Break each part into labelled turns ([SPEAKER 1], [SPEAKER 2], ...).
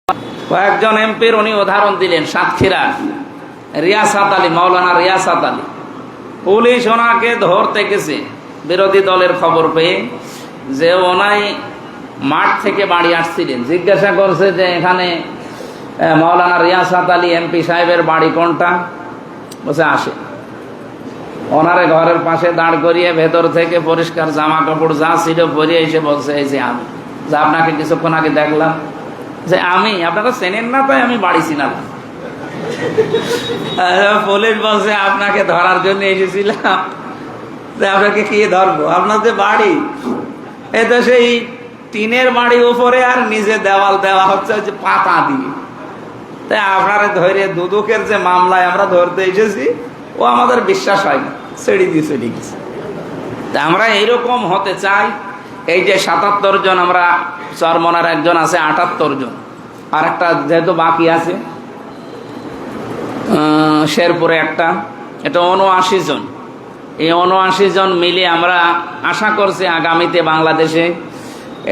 [SPEAKER 1] কয়েকজন এমপির উনি উদাহরণ দিলেন। সাতক্ষীরার রিয়াসাত আলী, মাওলানা রিয়াসাত আলী, পুলিশ ওনাকে ধরতে গেছে বিরোধী দলের খবর পেয়ে, যে ওনাই মাঠ থেকে বাড়ি আসছিলেন। জিজ্ঞাসা করছে যে এখানে মাওলানা রিয়াসাত আলী এমপি সাহেবের বাড়ি কোনটা? বলছে আসে। ওনারে ঘরের পাশে দাঁড় করিয়ে ভেতর থেকে পরিষ্কার জামা কাপড় যা ছিল পরিয়ে এসে বলছে, এই যে আমি, যে আপনাকে কিছুক্ষণ আগে দেখলাম, যে আমি, আপনারা চেনেন না তাই আমি বাড়ি চিনালাম। পুলিশ বলছে আপনাকে ধরার জন্য এসেছিলাম। আপনাকে কি ধরবো? আপনার যে বাড়ি, এ তো সেই টিনের বাড়ি উপরে, আর নিজে দেওয়াল দেওয়া হচ্ছে যে পাতা দিয়ে। তাই আপনারা ধরে দুদকের যে মামলায় আমরা ধরতে এসেছি, ও আমাদের বিশ্বাস হয় না, ছেড়ে দিয়ে চলে গেছে। তা আমরা এইরকম হতে চাই। এই যে ৭৭ জন, আমরা চরমনার একজন আছে ৭৮ জন, আর একটা যেহেতু বাকি আছে শেরপুরে একটা, এটা ৭৯ জন। এই ৭৯ জন মিলে আমরা আশা করছি আগামীতে বাংলাদেশে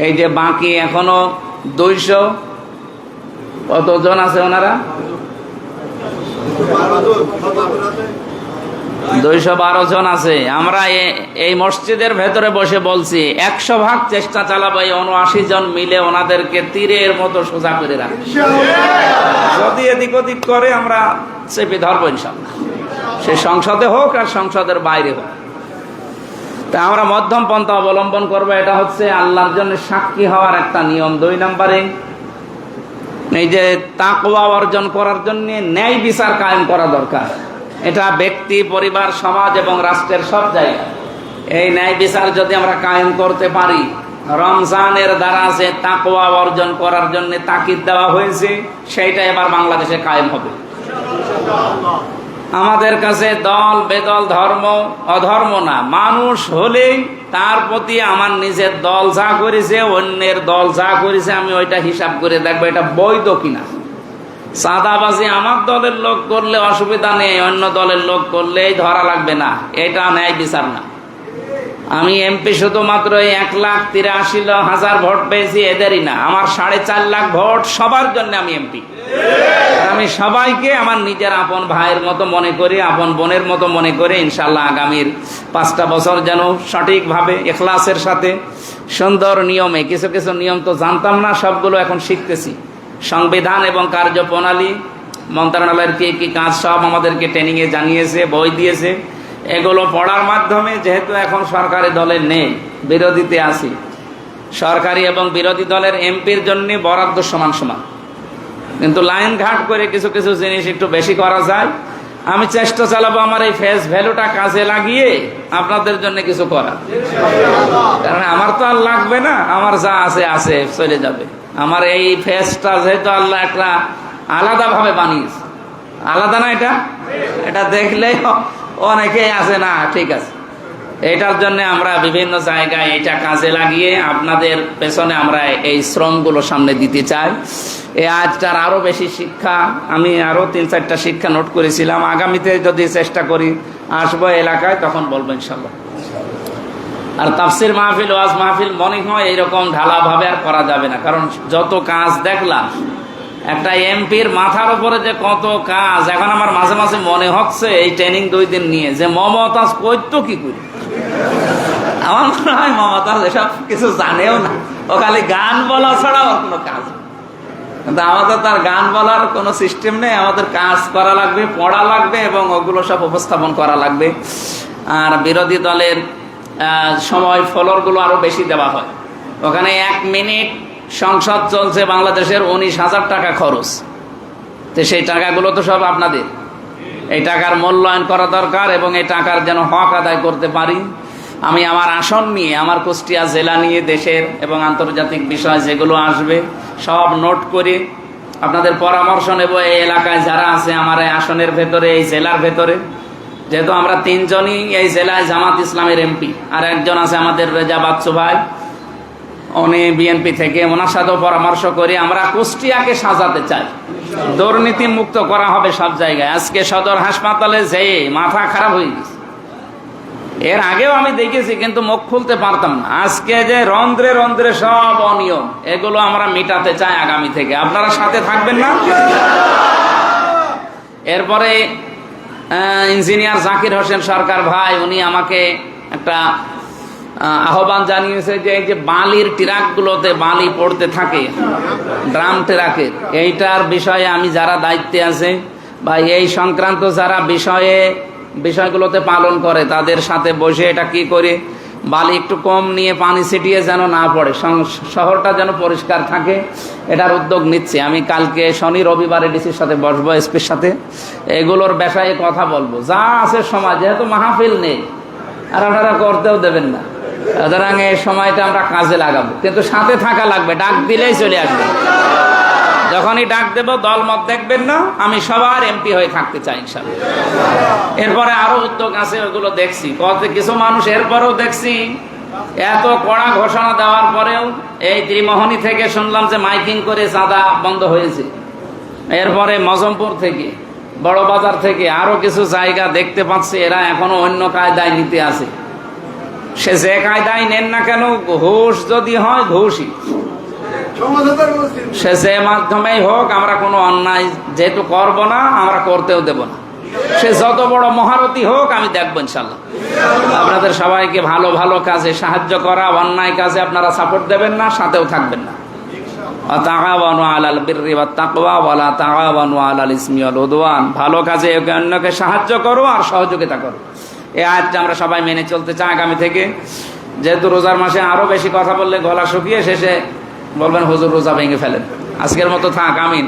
[SPEAKER 1] এই যে বাকি এখনো 200 কতজন আছে, ওনারা 212 জন আছে। আমরা এই মসজিদের ভেতরে বসে বলছি 100% চেষ্টা চালাবো এই ৭৯ জন মিলে ওনাদেরকে তীরের মতো সোজা করে রাখি। যদি এদিক ওদিক করে আমরা চেপে ধরবো ইনশাল্লাহ, সে সংসদে হোক আর সংসদের বাইরে হোক। তা আমরা মধ্যম পন্থা অবলম্বন করবো। এটা হচ্ছে আল্লাহর জন্য সাক্ষী হওয়ার একটা নিয়ম। 2 নম্বরে, এই যে তাকওয়া অর্জন করার জন্য ন্যায় বিচার কায়েম করা দরকার। এটা ব্যক্তি, পরিবার, সমাজ এবং রাষ্ট্রের সব জায়গায় এই ন্যায় বিচার যদি আমরা কায়েম করতে পারি, রমজানের দ্বারা যে তাকওয়া অর্জন করার জন্য তাকিদ দেওয়া হয়েছে, সেইটা এবার বাংলাদেশে কায়েম হবে। আমাদের কাছে দল বেদল, ধর্ম অধর্ম না, মানুষ হলেই তার প্রতি আমার নিজের দল যা করেছে, অন্যের দল যা করেছে, আমি ওইটা হিসাব করে দেখবো এটা বৈধ কিনা। সাদাবাজি আমার দলের লোক করলে অসুবিধা নেই, অন্য দলের লোক করলেই ধরা লাগবে না, এটা ন্যায় বিচার না। আমি এমপি শুধুমাত্র 1,83,000 ভোট পেয়েছি, এদেরই না, আমার 4.5 লাখ ভোট, সবার জন্য আমি এমপি। আমি সবাইকে আমার নিজের আপন ভাইয়ের মতো মনে করি, আপন বোনের মতো মনে করি। ইনশাল্লাহ আগামীর 5টা বছর যেন সঠিকভাবে ইখলাসের সাথে সুন্দর নিয়মে, কিছু কিছু নিয়ম তো জানতাম না, সবগুলো এখন শিখতেছি। সংবিধান এবং কার্যপ্রণালী মন্ত্রণালয়ের কি কি কাজ সব আমাদেরকে ট্রেনিংয়ে জানিয়েছে, বই দিয়েছে। এগুলো পড়ার মাধ্যমে, যেহেতু এখন সরকারি দলে নেই, বিরোধীতে আছি, সরকারি এবং বিরোধী দলের এমপির জন্য বরাদ্দ সমান সমান, কিন্তু লাইন ঘাট করে কিছু কিছু জিনিস একটু বেশি করা যায়। আমি চেষ্টা চালাবো আমার এই ফেস ভ্যালুটা কাজে লাগিয়ে আপনাদের জন্য কিছু করা, কারণ আমার তো আর লাগবে না, আমার যা আছে আছে চলে যাবে। আমার এই ফেসটা যেহেতু আল্লাহ একটা আলাদাভাবে বানিয়েছে, আলাদা না, এটা দেখলেই অনেকেই আছে না, ঠিক আছে। এটার জন্য আমরা বিভিন্ন জায়গায় এটা কাজে লাগিয়ে আপনাদের পেছনে আমরা এই শ্রমগুলো সামনে দিতে চাই। এই আজটার আরো বেশি শিক্ষা, আমি আরো 3-4টা শিক্ষা নোট করেছিলাম। আগামীতে যদি চেষ্টা করি আসবো এলাকায়, তখন বলবো ইনশাল্লাহ। আর তাফসির মাহফিল, ওয়াজ মাহফিল মনে হয় এইরকম ঢালাভাবে আর করা যাবে না, কারণ যত কাজ দেখলাম, একটা এমপির মাথার উপরে যে কত কাজ, এখন আমার মাঝে মাঝে মনে হচ্ছে এই ট্রেনিং 2 দিন নিয়ে, যে মমতাজ করতো কি করি। আমার মনে হয় মমতাজ এসব কিছু জানেও না, ও খালি গান বলা ছাড়া ওর কোনো কাজ। কিন্তু আমাদের তার গান বলার কোনো সিস্টেম নেই, আমাদের কাজ করা লাগবে, পড়া লাগবে এবং ওগুলো সব উপস্থাপন করা লাগবে। আর বিরোধী দলের সময় ফলরগুলো আরো বেশি দেওয়া হয়। ওখানে 1 মিনিট সংসদ চলছে বাংলাদেশের, 19,000 টাকা খরচ। তো সেই টাকাগুলো তো সব আপনাদের, এই টাকার মূল্যায়ন করা দরকার এবং এই টাকার যেন হক আদায় করতে পারি। আমি আমার আসন নিয়ে, আমার কুষ্টিয়া জেলা নিয়ে দেশের এবং আন্তর্জাতিক বিষয় যেগুলো আসবে সব নোট করে আপনাদের পরামর্শ নেব। এই এলাকায় যারা আছে আমার এই আসনের ভেতরে, এই জেলার ভেতরে, যেহেতু আমরা 3 জনই এই জেলায় জামাত ইসলামের এমপি, আর একজন আছে আমাদের রেজা বাচ্চু ভাই, উনি বিএনপি থেকে, ওনার সাথেও পরামর্শ করে আমরা কুষ্টিয়াকে সাজাতে চাই, দুর্নীতি মুক্ত করা হবে সব জায়গায়। আজকে সদর হাসপাতালে যেয়ে মাথা খারাপ হয়ে গেছে, এর আগেও আমি দেখেছি, কিন্তু মুখ খুলতে পারতাম না। আজকে যে রন্ধ্রে রন্ধ্রে সব অনিয়ম, এগুলো আমরা মেটাতে চাই আগামী থেকে। আপনারা সাথে থাকবেন না? এরপরে ইঞ্জিনিয়ার জাকির হোসেন সরকার ভাই, উনি আমাকে একটা আহ্বান জানিয়েছে যে এই যে বালির ট্রাকগুলোতে বালি পড়তে থাকে, ড্রাম ট্রাকের, এইটার বিষয়ে আমি যারা দায়িত্বে আছে বা এই সংক্রান্ত যারা বিষয়গুলোতে পালন করে, তাদের সাথে বসে এটা কি করে বালি একটু কম নিয়ে পানি ছিটিয়ে যেন না পড়ে, শহরটা যেন পরিষ্কার থাকে, এটার উদ্যোগ নিচ্ছে। আমি কালকে শনি রবিবারে ডিসির সাথে বসবো, এসপির সাথে, এগুলোর বিষয়ে কথা বলবো। যা আছে সময়, যেহেতু মাহফিল নেই আর আপনারা করতেও দেবেন না, সুতরাং এই সময়টা আমরা কাজে লাগাবো, কিন্তু সাথে থাকা লাগবে। ডাক দিলেই চলে আসবে, যখনই ডাক দেব দলমত দেখবেন না, আমি সবার এমপি হয়ে থাকতে চাই ইনশাআল্লাহ। এরপরে আরো উদ্যোগ আছে, ওগুলো দেখছি। কিছু মানুষ এরপরেও দেখছি এত কড়া ঘোষণা দেওয়ার পরেও, এই ত্রিমোহনী থেকে শুনলাম যে মাইকিং করে চাঁদা বন্ধ হয়েছে। এরপরে মজমপুর থেকে, বড় বাজার থেকে আরো কিছু জায়গা দেখতে পাচ্ছি এরা এখনো অন্য কায়দায় নিতে আছে। সে যে কায়দায় নেন না কেন, ঘুষ যদি হয় ঘুষই, সে যে মাধ্যমেই হোক, আমরা কোনো অন্যায় যেহেতু করব না, আমরা করতেও দেব না। সে যত বড় মহারথী হোক, আমি দেখবো ইনশাল্লাহ। আপনাদের সবাইকে ভালো ভালো কাজে সাহায্য করা, অন্যায় কাজে আপনারা সাপোর্ট দেবেন না, সাথেও থাকবেন না। তাআওয়ানু আলাল বিররি ওয়াত তাকওয়া ওয়া লা তাআওয়ানু আলাল ইসমি ওয়াল উদওয়ান। ভালো কাজে একে অন্যকে সাহায্য করো আর সহযোগিতা করো। এই আয়াতটা আমরা সবাই মেনে চলতে চাই আগামী থেকে। যেহেতু রোজার মাসে আরো বেশি কথা বললে গলা শুকিয়ে শেষে বলবেন হুজুর রোজা ভেঙে ফেলেন। আজকের মতো থাক, আমিন।